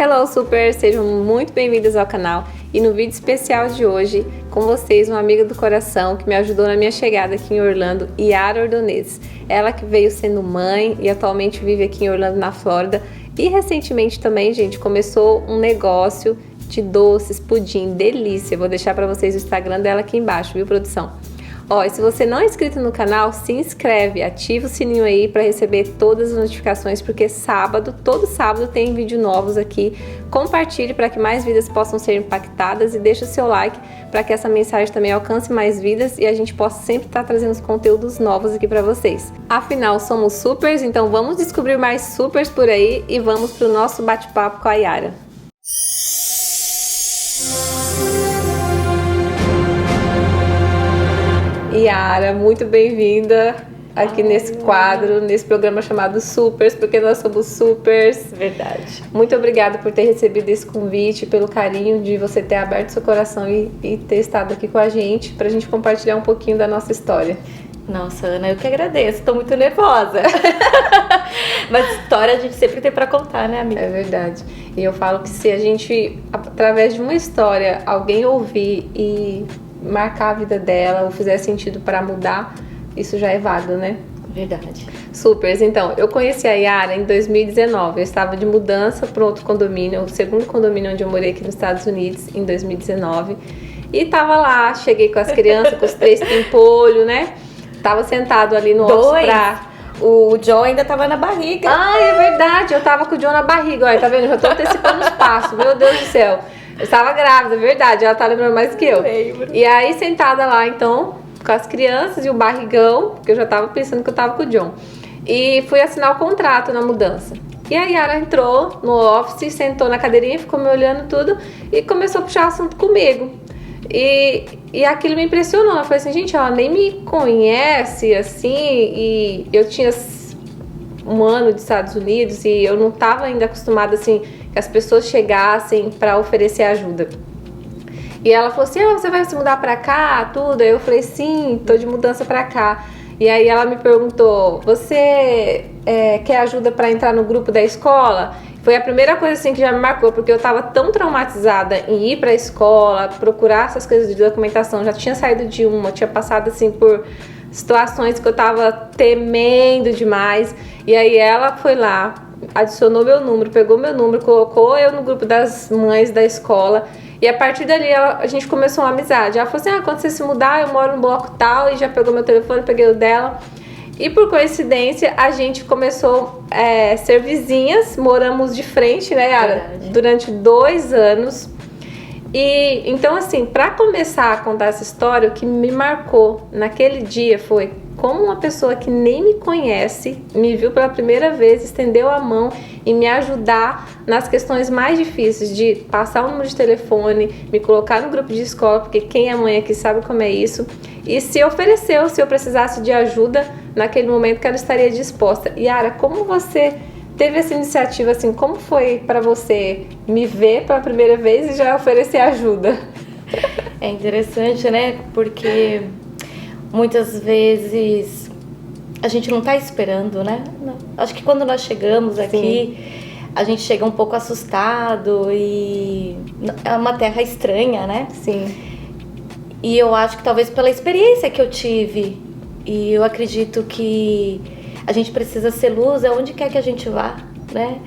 Hello Super, sejam muito bem-vindos ao canal e no vídeo especial de hoje, com vocês, uma amiga do coração que me ajudou na minha chegada aqui em Orlando, Yara Ordonez. Ela que veio sendo mãe e atualmente vive aqui em Orlando, na Flórida, e recentemente também, gente, começou um negócio de doces, pudim, delícia. Vou deixar para vocês o Instagram dela aqui embaixo, viu, produção? Ó, e se você não é inscrito no canal, se inscreve, ativa o sininho aí para receber todas as notificações, porque todo sábado tem vídeos novos aqui. Compartilhe para que mais vidas possam ser impactadas e deixa o seu like para que essa mensagem também alcance mais vidas e a gente possa sempre estar trazendo os conteúdos novos aqui para vocês. Afinal, somos supers, então vamos descobrir mais supers por aí e vamos para o nosso bate-papo com a Yara. Yara, muito bem-vinda aqui nesse quadro, nesse programa chamado Supers, porque nós somos supers. Verdade. Muito obrigada por ter recebido esse convite, pelo carinho de você ter aberto seu coração e ter estado aqui com a gente, pra gente compartilhar um pouquinho da nossa história. Nossa, Ana, eu que agradeço, tô muito nervosa. Mas história a gente sempre tem pra contar, né, amiga? É verdade. E eu falo que se a gente, através de uma história, alguém ouvir e marcar a vida dela ou fizer sentido para mudar, isso já é válido, né? Verdade. Supers, então, eu conheci a Yara em 2019, eu estava de mudança para outro condomínio, o segundo condomínio onde eu morei aqui nos Estados Unidos, em 2019, e tava lá, cheguei com as crianças, com os 3 pimpolhos, né? Tava sentado ali no office pra... O John ainda tava na barriga. Ah, é verdade, eu tava com o John na barriga, olha, tá vendo? Já tô antecipando os passos, meu Deus do céu. Eu estava grávida, é verdade, ela tá lembrando mais que eu. Lembro. E aí, sentada lá, então, com as crianças e o barrigão, porque eu já tava pensando que eu tava com o John. E fui assinar o contrato na mudança. E a Yara entrou no office, sentou na cadeirinha, ficou me olhando tudo e começou a puxar assunto comigo. E aquilo me impressionou. Eu falei assim, gente, ela nem me conhece, assim, e eu tinha um ano dos Estados Unidos e eu não tava ainda acostumada, assim, que as pessoas chegassem para oferecer ajuda. E ela falou assim, você vai se mudar pra cá, tudo? Aí eu falei, sim, tô de mudança pra cá. E aí ela me perguntou, você quer ajuda para entrar no grupo da escola? Foi a primeira coisa assim que já me marcou, porque eu tava tão traumatizada em ir pra escola, procurar essas coisas de documentação. Já tinha saído de uma, tinha passado assim por situações que eu tava temendo demais. E aí ela foi lá, adicionou meu número, pegou meu número, colocou eu no grupo das mães da escola. E a partir dali a gente começou uma amizade. Ela falou assim, quando você se mudar, eu moro no bloco tal. E já pegou meu telefone, peguei o dela. E por coincidência, a gente começou a ser vizinhas. Moramos de frente, né, Yara? Verdade. Durante 2 anos. E então, assim, para começar a contar essa história, o que me marcou naquele dia foi como uma pessoa que nem me conhece, me viu pela primeira vez, estendeu a mão e me ajudar nas questões mais difíceis, de passar o número de telefone, me colocar no grupo de escola, porque quem é mãe aqui sabe como é isso, e se ofereceu, se eu precisasse de ajuda naquele momento que ela estaria disposta. Yara, como você teve essa iniciativa, assim, como foi para você me ver pela primeira vez e já oferecer ajuda? É interessante, né? Porque muitas vezes a gente não tá esperando, né? Não. Acho que quando nós chegamos aqui, sim, a gente chega um pouco assustado e é uma terra estranha, né? Sim. E eu acho que talvez pela experiência que eu tive, e eu acredito que a gente precisa ser luz aonde quer que a gente vá, né?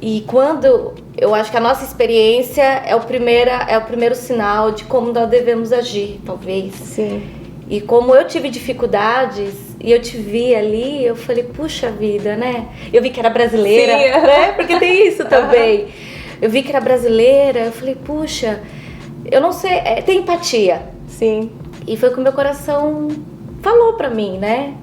E quando eu acho que a nossa experiência é o primeiro sinal de como nós devemos agir, talvez. Sim. E como eu tive dificuldades e eu te vi ali, eu falei, puxa vida, né? Eu vi que era brasileira, sim, né? Porque tem isso também. Eu vi que era brasileira, eu falei, puxa, eu não sei, tem empatia. Sim. E foi o que o meu coração falou pra mim, né?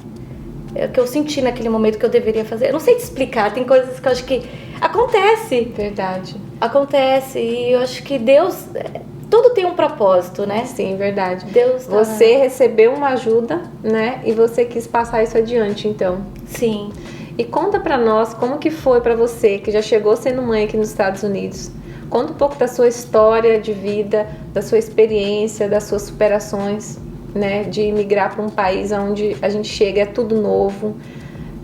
É o que eu senti naquele momento que eu deveria fazer. Eu não sei te explicar, tem coisas que eu acho que acontece. Verdade. Acontece, e eu acho que Deus, tudo tem um propósito, né? Sim, verdade. Deus tá... Você recebeu uma ajuda, né? E você quis passar isso adiante, então. Sim. E conta pra nós como que foi pra você, que já chegou sendo mãe aqui nos Estados Unidos. Conta um pouco da sua história de vida, da sua experiência, das suas superações, né? De migrar para um país onde a gente chega, é tudo novo.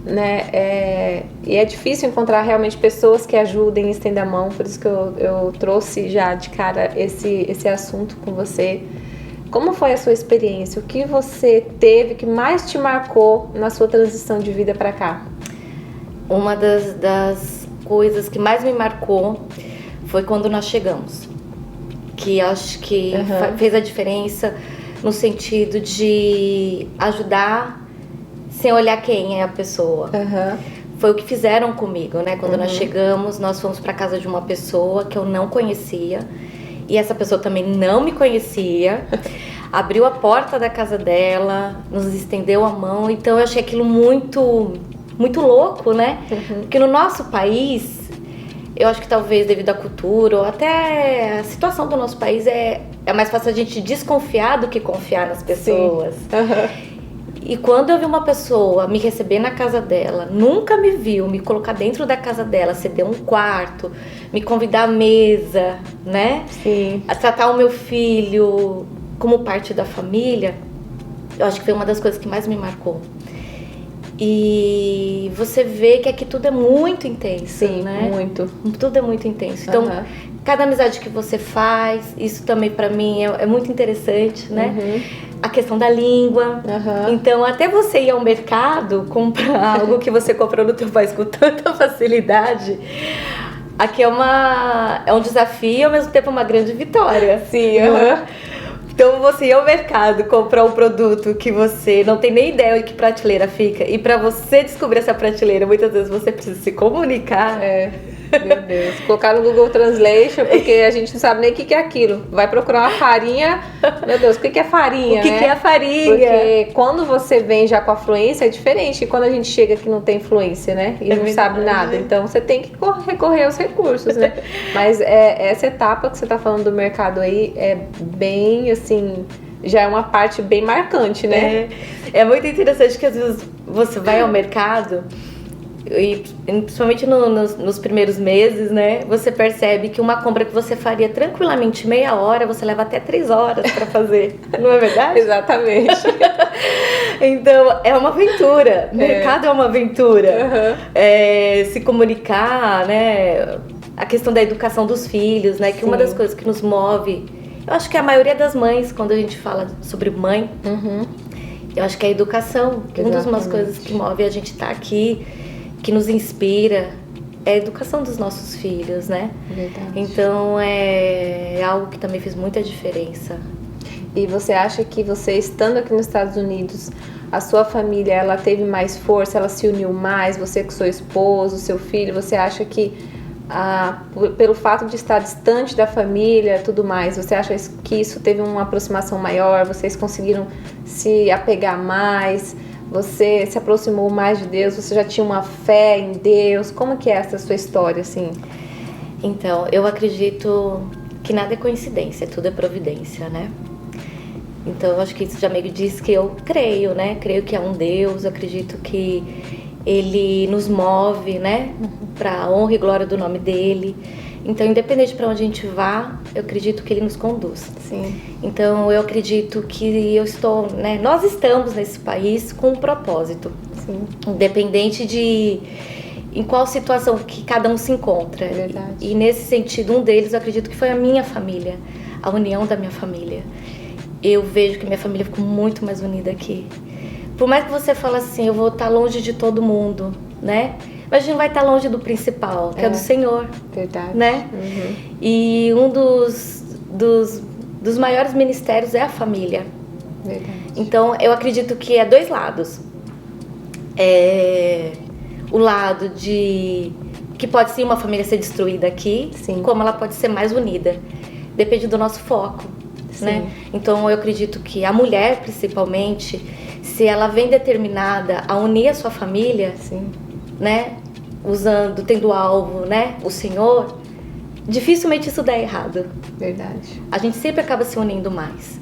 né? E é difícil encontrar realmente pessoas que ajudem e estendam a mão, por isso que eu trouxe já de cara esse assunto com você. Como foi a sua experiência? O que você teve que mais te marcou na sua transição de vida para cá? Uma das coisas que mais me marcou foi quando nós chegamos, que acho que fez a diferença no sentido de ajudar sem olhar quem é a pessoa. Foi o que fizeram comigo, né? Quando nós chegamos, nós fomos para casa de uma pessoa que eu não conhecia, e essa pessoa também não me conhecia. Abriu a porta da casa dela, nos estendeu a mão. Então eu achei aquilo muito, muito louco, né? Porque no nosso país, eu acho que talvez devido à cultura ou até a situação do nosso país, é mais fácil a gente desconfiar do que confiar nas pessoas. E quando eu vi uma pessoa me receber na casa dela, nunca me viu, me colocar dentro da casa dela, ceder um quarto, me convidar à mesa, né? Sim. A tratar o meu filho como parte da família, eu acho que foi uma das coisas que mais me marcou. E você vê que aqui tudo é muito intenso, sim, né? Muito. Tudo é muito intenso. Então, cada amizade que você faz, isso também pra mim é muito interessante, né? A questão da língua. Então, até você ir ao mercado comprar algo que você comprou no teu país com tanta facilidade, aqui é um desafio e ao mesmo tempo uma grande vitória. Sim, Então você ir ao mercado comprar um produto que você não tem nem ideia de que prateleira fica, e para você descobrir essa prateleira, muitas vezes você precisa se comunicar. Meu Deus. Colocar no Google Translation, porque a gente não sabe nem o que é aquilo. Vai procurar uma farinha. Meu Deus, o que é farinha? O que é a farinha? Porque quando você vem já com a fluência é diferente. E quando a gente chega que não tem fluência, né? E não sabe nada. Então você tem que recorrer aos recursos, né? Mas essa etapa que você tá falando do mercado aí é bem assim. Já é uma parte bem marcante, né? É muito interessante que às vezes você vai ao mercado. E principalmente nos primeiros meses, né? Você percebe que uma compra que você faria tranquilamente meia hora, você leva até 3 horas para fazer. Não é verdade? Exatamente. Então, é uma aventura. Mercado é uma aventura. Se comunicar, né? A questão da educação dos filhos, né? Que uma das coisas que nos move, eu acho que a maioria das mães, quando a gente fala sobre mãe, eu acho que é a educação. Que uma das coisas que move a gente estar aqui, que nos inspira, é a educação dos nossos filhos, né? Verdade. Então é algo que também fez muita diferença. E você acha que você estando aqui nos Estados Unidos, a sua família, ela teve mais força, ela se uniu mais, você com seu esposo, seu filho, você acha que pelo fato de estar distante da família, tudo mais, você acha que isso teve uma aproximação maior, vocês conseguiram se apegar mais? Você se aproximou mais de Deus? Você já tinha uma fé em Deus? Como que é essa sua história, assim? Então, eu acredito que nada é coincidência, tudo é providência, né? Então, eu acho que isso já meio diz que eu creio, né? Creio que há um Deus, eu acredito que Ele nos move, né? Para a honra e glória do nome dEle. Então, independente para onde a gente vá, eu acredito que Ele nos conduz. Sim. Então, eu acredito que eu estou, né? Nós estamos nesse país com um propósito. Sim. Independente de em qual situação que cada um se encontra. É verdade. E nesse sentido, um deles, eu acredito que foi a minha família, a união da minha família. Eu vejo que minha família ficou muito mais unida aqui. Por mais que você fale assim, eu vou estar longe de todo mundo, né? Mas a gente não vai estar longe do principal, que é do Senhor. Verdade. Né? E um dos maiores ministérios é a família. Verdade. Então, eu acredito que é 2 lados. O lado de que pode sim uma família ser destruída aqui, sim, como ela pode ser mais unida. Depende do nosso foco, né? Então, eu acredito que a mulher, principalmente, se ela vem determinada a unir a sua família, sim, né? Tendo alvo, né? O Senhor, dificilmente isso dá errado. Verdade. A gente sempre acaba se unindo mais.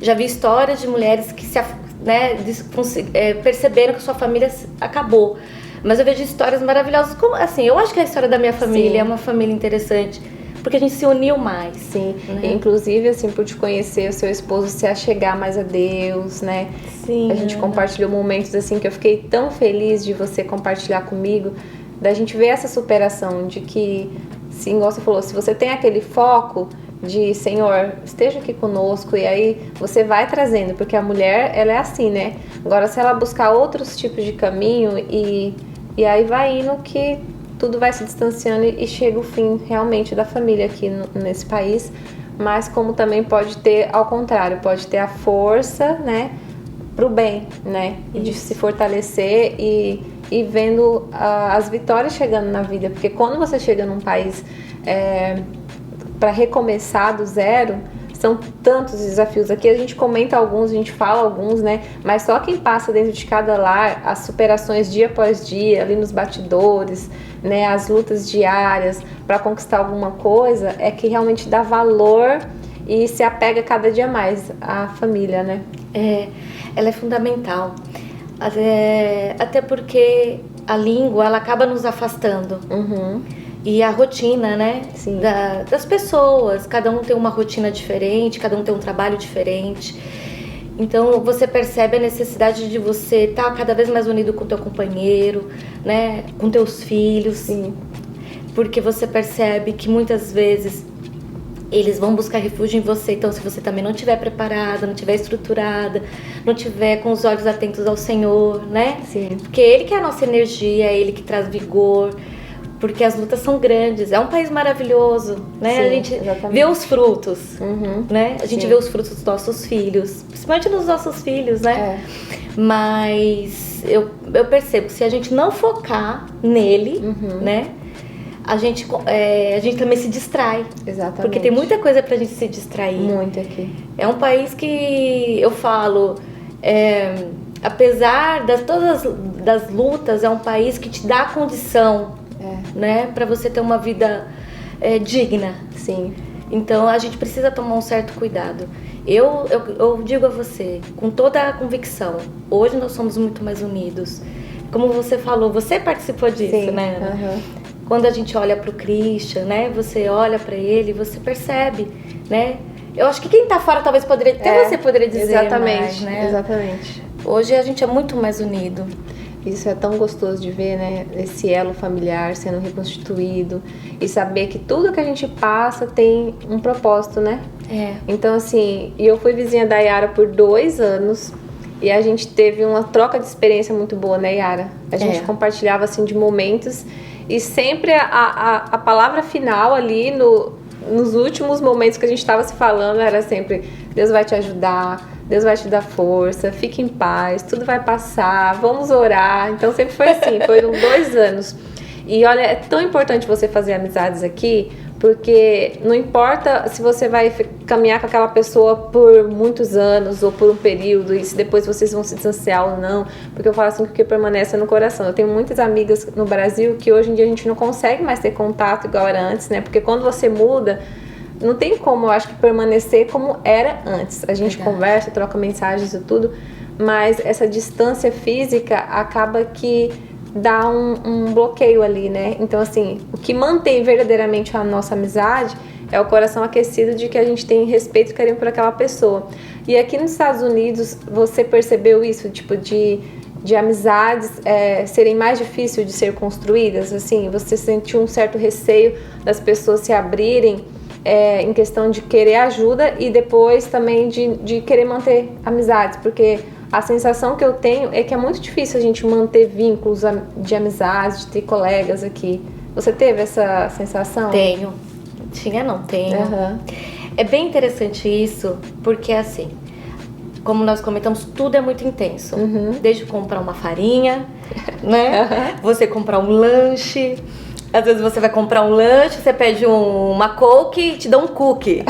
Já vi histórias de mulheres que perceberam que sua família acabou. Mas eu vejo histórias maravilhosas. Como, assim, eu acho que a história da minha família é uma família interessante. porque a gente se uniu mais. Sim, né? inclusive assim, por te conhecer, o seu esposo se achegar mais a Deus, né? Sim. A gente compartilhou momentos assim que eu fiquei tão feliz de você compartilhar comigo, da gente ver essa superação, de que, sim, igual você falou, se você tem aquele foco de Senhor, esteja aqui conosco, e aí você vai trazendo, porque a mulher, ela é assim, né? Agora, se ela buscar outros tipos de caminho, e aí vai indo que tudo vai se distanciando e chega o fim realmente da família aqui nesse país, mas como também pode ter ao contrário, pode ter a força, né, pro bem, né, e de se fortalecer e vendo as vitórias chegando na vida, porque quando você chega num país para recomeçar do zero, são tantos desafios. Aqui a gente comenta alguns, a gente fala alguns, né? Mas só quem passa dentro de cada lar, as superações dia após dia, ali nos bastidores, né? As lutas diárias para conquistar alguma coisa, é que realmente dá valor e se apega cada dia mais à família, né? Ela é fundamental. Até porque a língua, ela acaba nos afastando. Uhum. E a rotina, né? Sim. Das pessoas. Cada um tem uma rotina diferente, cada um tem um trabalho diferente. Então você percebe a necessidade de você estar cada vez mais unido com o teu companheiro, né? Com teus filhos. Sim. Porque você percebe que muitas vezes eles vão buscar refúgio em você. Então, se você também não estiver preparada, não estiver estruturada, não estiver com os olhos atentos ao Senhor, né? Sim. Porque Ele que é a nossa energia, é Ele que traz vigor. Porque as lutas são grandes. É um país maravilhoso, né? Sim, a gente exatamente. vê os frutos, Uhum. né? A gente Sim. vê os frutos dos nossos filhos, principalmente nos nossos filhos, né? Mas eu percebo que se a gente não focar nele, né? A gente também se distrai. Exatamente. Porque tem muita coisa pra gente se distrair. Muito aqui. É um país que eu falo, apesar de todas das lutas, é um país que te dá condição, né, para você ter uma vida digna. Sim. Então a gente precisa tomar um certo cuidado. Eu digo a você, com toda a convicção, hoje nós somos muito mais unidos. Como você falou, você participou disso, Sim. né, Ana? Uhum. Quando a gente olha pro Christian, né, você olha para ele, você percebe, né? Eu acho que quem tá fora talvez poderia, até você poderia dizer exatamente, mais, né? Exatamente. Hoje a gente é muito mais unido. Isso é tão gostoso de ver, né? Esse elo familiar sendo reconstituído e saber que tudo que a gente passa tem um propósito, né? Então, assim, eu fui vizinha da Yara por 2 anos e a gente teve uma troca de experiência muito boa, né, Yara? A gente compartilhava, assim, de momentos e sempre a palavra final ali nos últimos momentos que a gente estava se falando era sempre: Deus vai te ajudar, Deus vai te dar força, fique em paz, tudo vai passar, vamos orar. Então sempre foi assim, foram 2 anos. E olha, é tão importante você fazer amizades aqui, porque não importa se você vai caminhar com aquela pessoa por muitos anos ou por um período, e se depois vocês vão se distanciar ou não, porque eu falo assim que o que permanece é no coração. Eu tenho muitas amigas no Brasil que hoje em dia a gente não consegue mais ter contato igual era antes, né? Porque quando você muda, não tem como, eu acho, que permanecer como era antes. A gente conversa, troca mensagens e tudo, mas essa distância física acaba que dá um bloqueio ali, né? Então, assim, o que mantém verdadeiramente a nossa amizade é o coração aquecido de que a gente tem respeito e carinho por aquela pessoa. E aqui nos Estados Unidos, você percebeu isso, tipo, de amizades serem mais difíceis de ser construídas? Assim, você sentiu um certo receio das pessoas se abrirem em questão de querer ajuda e depois também de querer manter amizades, porque a sensação que eu tenho é que é muito difícil a gente manter vínculos de amizade, de ter colegas aqui. Você teve essa sensação? Tenho. Tenho. Uhum. É bem interessante isso, porque assim, como nós comentamos, tudo é muito intenso. Desde comprar uma farinha, né? Você comprar um lanche. Às vezes você vai comprar um lanche, você pede uma Coke e te dá um cookie.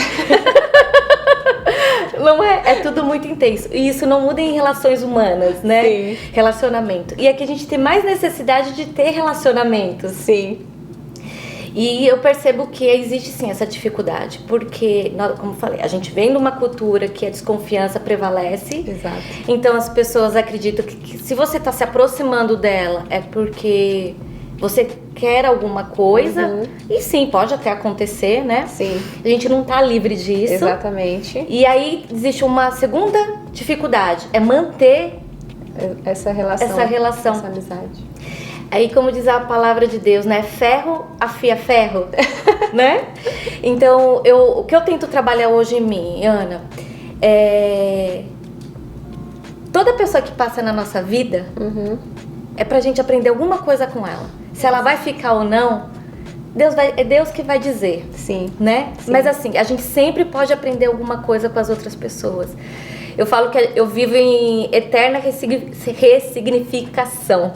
Não é? É tudo muito intenso. E isso não muda em relações humanas, né? Sim. Relacionamento. E aqui a gente tem mais necessidade de ter relacionamentos. Sim. E eu percebo que existe sim essa dificuldade. Porque, como eu falei, a gente vem de uma cultura que a desconfiança prevalece. Exato. Então as pessoas acreditam que se você está se aproximando dela é porque Você quer alguma coisa, e sim, pode até acontecer, né? Sim. A gente não tá livre disso. Exatamente. E aí existe uma segunda dificuldade, é manter essa relação. Essa amizade. Aí, como diz a palavra de Deus, né? Ferro afia ferro, né? Então, o que eu tento trabalhar hoje em mim, Ana, toda pessoa que passa na nossa vida, é pra gente aprender alguma coisa com ela. Se ela vai ficar ou não, é Deus que vai dizer. Sim. Né? Sim. Mas assim, a gente sempre pode aprender alguma coisa com as outras pessoas. Eu falo que eu vivo em eterna ressignificação.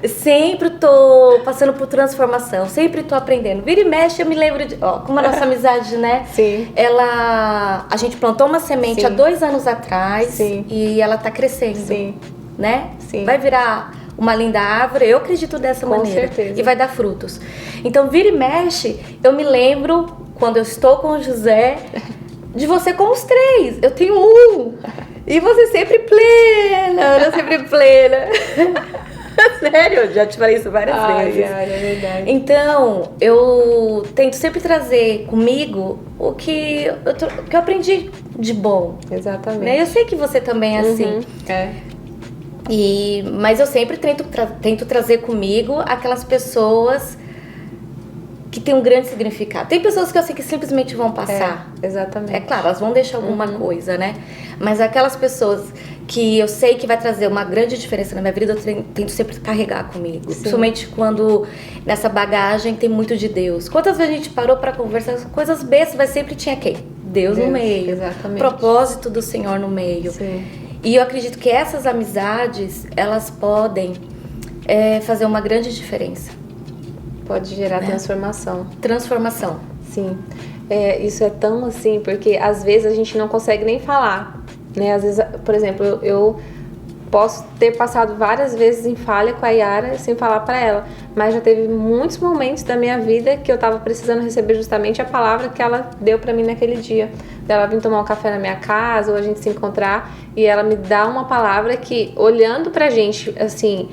Sempre tô passando por transformação, sempre tô aprendendo. Vira e mexe, eu me lembro de... como a nossa amizade, né? Sim. A gente plantou uma semente Sim. há 2 anos atrás. Sim. E ela tá crescendo. Sim. Né? Sim. Vai virar uma linda árvore, eu acredito dessa maneira. Com certeza. E vai dar frutos. Então, vira e mexe, eu me lembro, quando eu estou com o José... de você com os 3. Eu tenho 1. E você sempre plena, Ana sempre plena. Sério, eu já te falei isso várias vezes. É verdade. Então, eu tento sempre trazer comigo o que eu aprendi de bom. Exatamente. Né? Eu sei que você também é assim. Mas eu sempre tento trazer comigo aquelas pessoas que tem um grande significado. Tem pessoas que eu sei que simplesmente vão passar. Exatamente. É claro, elas vão deixar alguma coisa, né? Mas aquelas pessoas que eu sei que vai trazer uma grande diferença na minha vida, eu tento sempre carregar comigo. Sim. Principalmente quando nessa bagagem tem muito de Deus. Quantas vezes a gente parou pra conversar coisas bestas, mas sempre tinha quem? Deus no meio. Exatamente. Propósito do Senhor no meio. Sim. E eu acredito que essas amizades, elas podem fazer uma grande diferença. Pode gerar transformação. Transformação. Sim. Isso é tão assim, porque às vezes a gente não consegue nem falar, né? Às vezes, por exemplo, eu posso ter passado várias vezes em falha com a Yara sem falar pra ela, mas já teve muitos momentos da minha vida que eu tava precisando receber justamente a palavra que ela deu pra mim naquele dia. Ela vir tomar um café na minha casa ou a gente se encontrar e ela me dá uma palavra que, olhando pra gente, assim,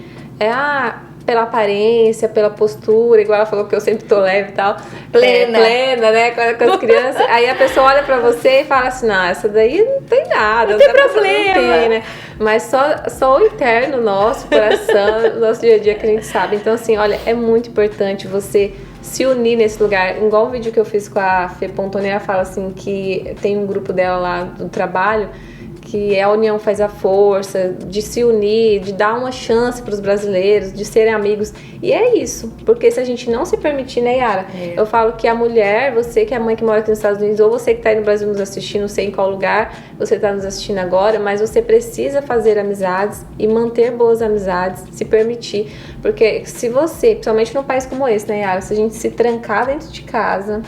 pela aparência, pela postura, igual ela falou que eu sempre tô leve e tal. Plena, né? Com as crianças. Aí a pessoa olha pra você e fala assim, não, essa daí não tem nada. Não tem problema. Não tem, né? Mas só o interno nosso, coração, nosso dia a dia que a gente sabe. Então, assim, olha, é muito importante você se unir nesse lugar. Igual o vídeo que eu fiz com a Fê Pontoni, ela fala assim que tem um grupo dela lá do trabalho, que a união faz a força, de se unir, de dar uma chance para os brasileiros, de serem amigos. E é isso, porque se a gente não se permitir, né, Yara? Eu falo que a mulher, você que é a mãe que mora aqui nos Estados Unidos, ou você que está aí no Brasil nos assistindo, não sei em qual lugar você está nos assistindo agora, mas você precisa fazer amizades e manter boas amizades, se permitir. Porque se você, principalmente num país como esse, né, Yara? Se a gente se trancar dentro de casa,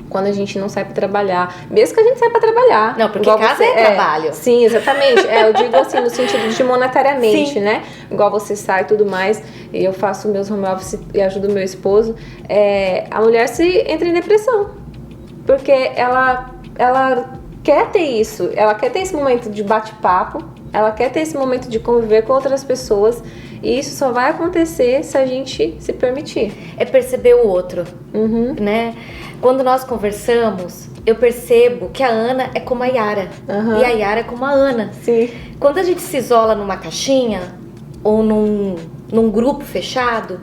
quando a gente não sai pra trabalhar, mesmo que a gente saia pra trabalhar. Não, porque casa é trabalho. Sim, exatamente. Eu digo assim, no sentido de monetariamente, Sim. né? Igual você sai e tudo mais, e eu faço meus home office e ajudo meu esposo, a mulher entra em depressão. Porque ela quer ter isso, ela quer ter esse momento de bate-papo, ela quer ter esse momento de conviver com outras pessoas, e isso só vai acontecer se a gente se permitir. É perceber o outro, né? Quando nós conversamos, eu percebo que a Ana é como a Yara. E a Yara é como a Ana. Sim. Quando a gente se isola numa caixinha ou num grupo fechado,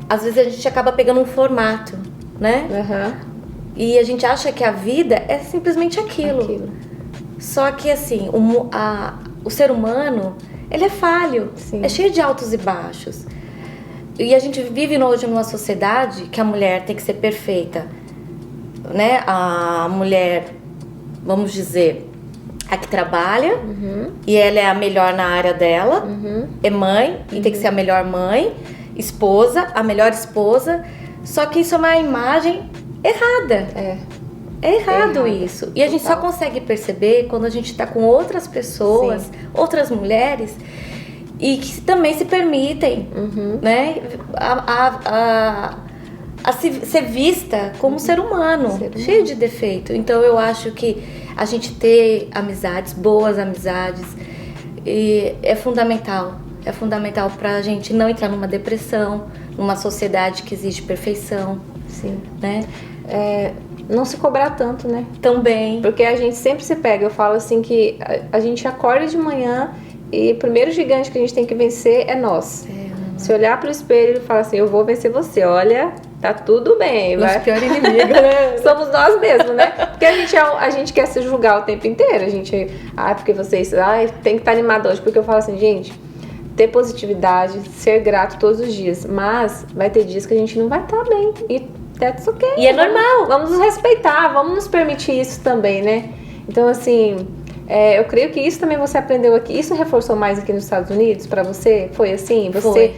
às vezes a gente acaba pegando um formato, né? E a gente acha que a vida é simplesmente aquilo. Só que assim, o ser humano, ele é falho. Sim. É cheio de altos e baixos. E a gente vive hoje numa sociedade que a mulher tem que ser perfeita, né? A mulher, vamos dizer, a que trabalha, e ela é a melhor na área dela, é mãe, e tem que ser a melhor mãe, esposa, a melhor esposa. Só que isso é uma imagem errada. É errado isso. E a gente só consegue perceber quando a gente tá com outras pessoas, outras mulheres, e que também se permitem, né, a ser vista como ser humano, cheio de defeito. Então eu acho que a gente ter amizades, boas amizades, é fundamental. é fundamental pra gente não entrar numa depressão, numa sociedade que exige perfeição. Sim. Né? Não se cobrar tanto, né? Também. Porque a gente sempre se pega. Eu falo assim que a gente acorda de manhã e o primeiro gigante que a gente tem que vencer é nós. Se olhar pro espelho e falar assim, eu vou vencer você, olha, tá tudo bem. Nosso pior inimigo, né? Somos nós mesmos, né? Porque a gente quer se julgar o tempo inteiro. A gente, porque vocês, tem que estar animado hoje. Porque eu falo assim, gente, ter positividade, ser grato todos os dias. Mas vai ter dias que a gente não vai estar bem. E that's okay. E é normal. Vamos nos respeitar, vamos nos permitir isso também, né? Então, assim, eu creio que isso também você aprendeu aqui. Isso reforçou mais aqui nos Estados Unidos pra você? Foi assim? Você Foi.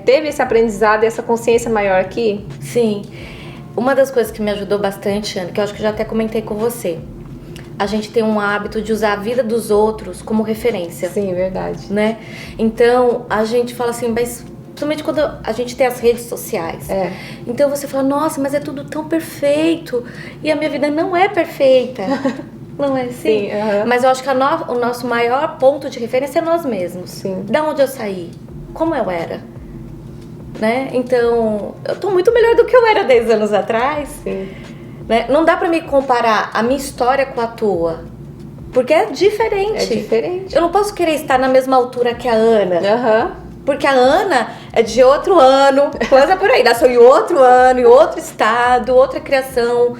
Teve esse aprendizado e essa consciência maior aqui? Sim. Uma das coisas que me ajudou bastante, Ana, que eu acho que eu já até comentei com você, a gente tem um hábito de usar a vida dos outros como referência. Sim, verdade. Né? Então, a gente fala assim, mas principalmente quando a gente tem as redes sociais. Então você fala, nossa, mas é tudo tão perfeito e a minha vida não é perfeita. Não é assim? Sim, Mas eu acho que o nosso maior ponto de referência é nós mesmos. Sim. Da onde eu saí? Como eu era? Né? Então, eu tô muito melhor do que eu era 10 anos atrás. Sim. Né? Não dá pra me comparar a minha história com a tua. Porque é diferente. É diferente. Eu não posso querer estar na mesma altura que a Ana. Porque a Ana é de outro ano, coisa por aí, nasceu em outro ano, em outro estado, outra criação.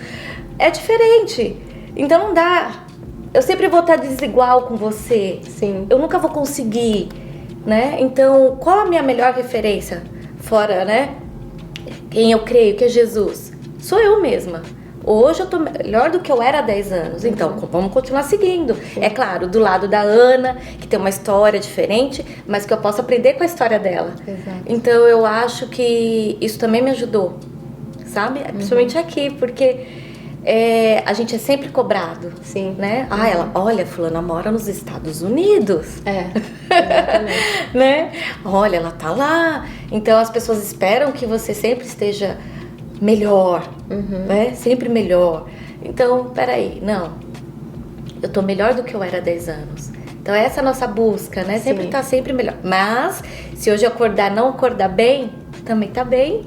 É diferente. Então não dá. Eu sempre vou estar desigual com você. Sim. Eu nunca vou conseguir, né? Então, qual a minha melhor referência? Fora, né? Quem eu creio que é Jesus. Sou eu mesma. Hoje eu tô melhor do que eu era há 10 anos. Então, vamos continuar seguindo. Sim. É claro, do lado da Ana, que tem uma história diferente, mas que eu posso aprender com a história dela. Exato. Então, eu acho que isso também me ajudou, sabe? Principalmente aqui, porque a gente é sempre cobrado. Sim. Né? Olha, fulana mora nos Estados Unidos. Exatamente. Né? Olha, ela tá lá. Então, as pessoas esperam que você sempre esteja melhor, né? Sempre melhor. Então, peraí, não. Eu tô melhor do que eu era há 10 anos. Então, essa é a nossa busca, né? Sempre tá sempre melhor. Mas, se hoje eu não acordar bem, também tá bem.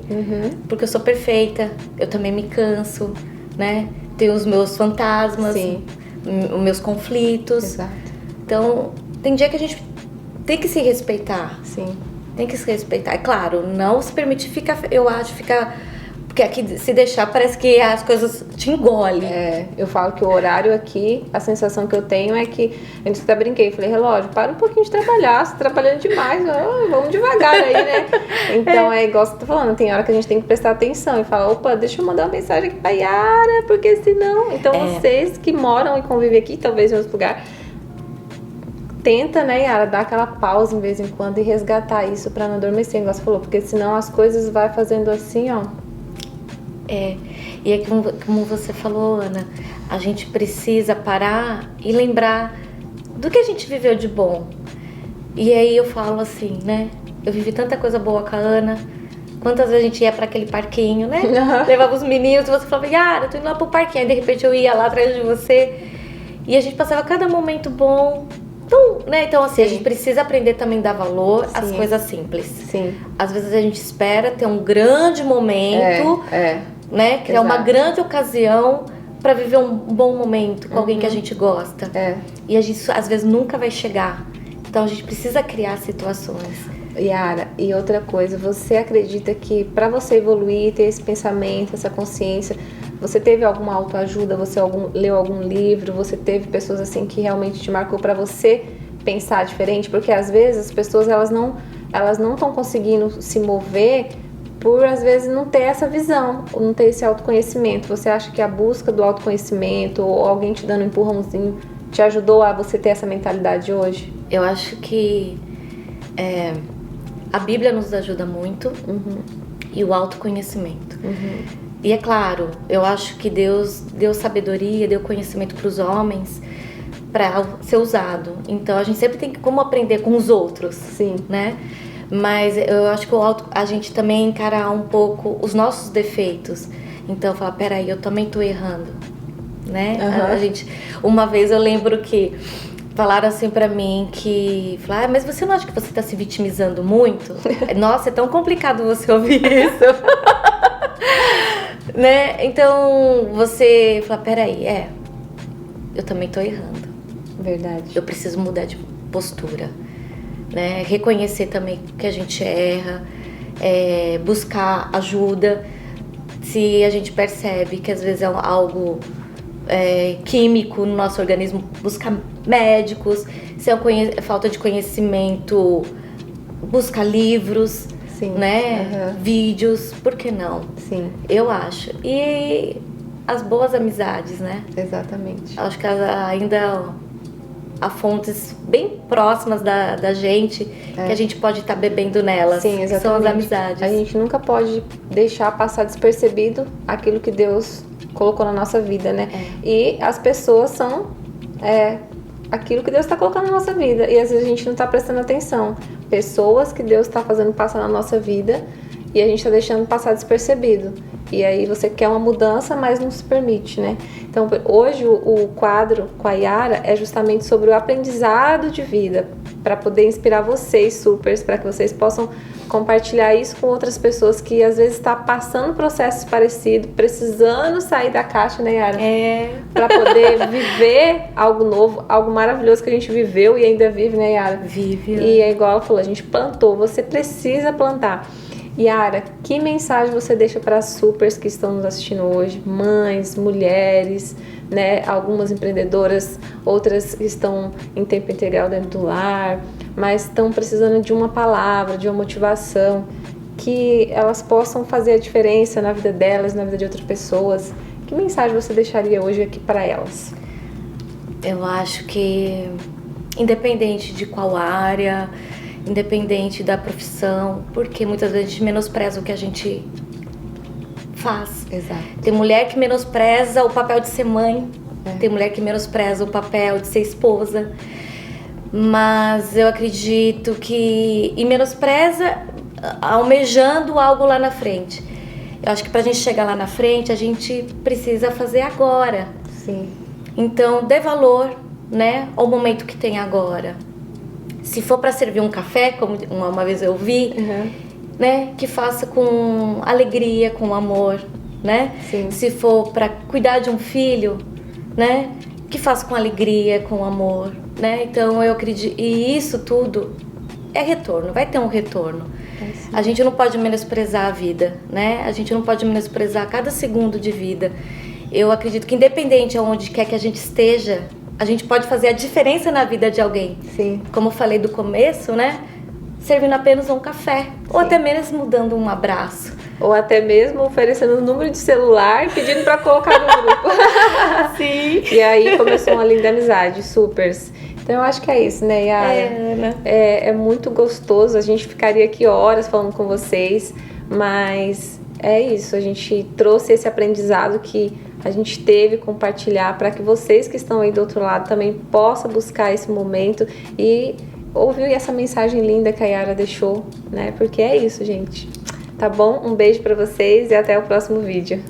Porque eu sou perfeita. Eu também me canso, né? Tenho os meus fantasmas, os meus conflitos. Exato. Então, tem dia que a gente tem que se respeitar. Sim. Tem que se respeitar. É claro, não se permitir ficar, eu acho, porque aqui, se deixar, parece que as coisas te engolem. Eu falo que o horário aqui, a sensação que eu tenho é que, antes até brinquei, falei, relógio, para um pouquinho de trabalhar, você tá trabalhando demais, vamos devagar aí, né? Então, igual você tá falando, tem hora que a gente tem que prestar atenção e falar, opa, deixa eu mandar uma mensagem aqui pra Yara, porque senão... Então, vocês que moram e convivem aqui, talvez em outro lugar, tenta, né, Yara, dar aquela pausa de vez em quando e resgatar isso pra não adormecer, igual você falou, porque senão as coisas vai fazendo assim, ó. E é como você falou, Ana, a gente precisa parar e lembrar do que a gente viveu de bom. E aí eu falo assim, né? Eu vivi tanta coisa boa com a Ana. Quantas vezes a gente ia pra aquele parquinho, né? Levava os meninos e você falava, Yara, eu tô indo lá pro parquinho. Aí de repente eu ia lá atrás de você. E a gente passava cada momento bom. Então, né? Então assim, a gente precisa aprender também a dar valor às coisas simples. Sim. Às vezes a gente espera ter um grande momento... né? Criar uma grande ocasião para viver um bom momento com alguém que a gente gosta. E a gente, às vezes, nunca vai chegar. Então, a gente precisa criar situações. Yara, e outra coisa, você acredita que para você evoluir, ter esse pensamento, essa consciência, você teve alguma autoajuda, você leu algum livro, você teve pessoas assim que realmente te marcou para você pensar diferente? Porque às vezes as pessoas elas não estão conseguindo se mover por, às vezes, não ter essa visão, ou não ter esse autoconhecimento. Você acha que a busca do autoconhecimento, ou alguém te dando um empurrãozinho, te ajudou a você ter essa mentalidade hoje? Eu acho que a Bíblia nos ajuda muito, e o autoconhecimento. E é claro, eu acho que Deus deu sabedoria, deu conhecimento para os homens para ser usado. Então, a gente sempre tem que como aprender com os outros, né? Mas eu acho que a gente também encarar um pouco os nossos defeitos. Então, falar, peraí, eu também tô errando, né? A gente, uma vez eu lembro que falaram assim pra mim mas você não acha que você tá se vitimizando muito? Nossa, é tão complicado você ouvir isso. Né? Então, você fala, peraí, eu também tô errando. Verdade. Eu preciso mudar de postura, né? Reconhecer também que a gente erra, buscar ajuda. Se a gente percebe que às vezes é algo químico no nosso organismo, buscar médicos. Se é falta de conhecimento, buscar livros, Sim. né? Vídeos, por que não? Sim. Eu acho. E as boas amizades, né? Exatamente. Acho que ainda há fontes bem próximas da gente que a gente pode estar bebendo nelas. Sim, exatamente. Que são as amizades. A gente nunca pode deixar passar despercebido aquilo que Deus colocou na nossa vida, né? E as pessoas são aquilo que Deus está colocando na nossa vida. E às vezes a gente não está prestando atenção. Pessoas que Deus está fazendo passar na nossa vida e a gente está deixando passar despercebido. E aí você quer uma mudança, mas não se permite, né? Então hoje o quadro com a Yara é justamente sobre o aprendizado de vida, para poder inspirar vocês, supers, para que vocês possam compartilhar isso com outras pessoas que às vezes estão passando processos parecidos, precisando sair da caixa, né, Yara? Para poder viver algo novo, algo maravilhoso que a gente viveu e ainda vive, né, Yara? Vive. E é igual ela falou, a gente plantou, você precisa plantar. Yara, que mensagem você deixa para as supers que estão nos assistindo hoje? Mães, mulheres, né? Algumas empreendedoras, outras que estão em tempo integral dentro do lar, mas estão precisando de uma palavra, de uma motivação, que elas possam fazer a diferença na vida delas, na vida de outras pessoas. Que mensagem você deixaria hoje aqui para elas? Eu acho que, independente de qual área, independente da profissão, porque muitas vezes a gente menospreza o que a gente faz. Exato. Tem mulher que menospreza o papel de ser mãe, tem mulher que menospreza o papel de ser esposa, mas eu acredito que... E menospreza almejando algo lá na frente. Eu acho que pra gente chegar lá na frente, a gente precisa fazer agora. Sim. Então, dê valor, né, ao momento que tem agora. Se for para servir um café, como uma vez eu vi, né, que faça com alegria, com amor, né? Sim. Se for para cuidar de um filho, né, que faça com alegria, com amor, né? Então eu acredito, e isso tudo é retorno, vai ter um retorno. A gente não pode menosprezar a vida, né? A gente não pode menosprezar cada segundo de vida. Eu acredito que independente aonde quer que a gente esteja, a gente pode fazer a diferença na vida de alguém. Sim. Como eu falei do começo, né? Servindo apenas um café. Sim. Ou até mesmo dando um abraço. Ou até mesmo oferecendo um número de celular e pedindo para colocar no grupo. Sim. E aí começou uma linda amizade, supers. Então eu acho que é isso, né, Yara? É muito gostoso. A gente ficaria aqui horas falando com vocês, mas é isso. A gente trouxe esse aprendizado que a gente teve compartilhar para que vocês que estão aí do outro lado também possam buscar esse momento e ouvir essa mensagem linda que a Yara deixou, né? Porque é isso, gente. Tá bom? Um beijo para vocês e até o próximo vídeo.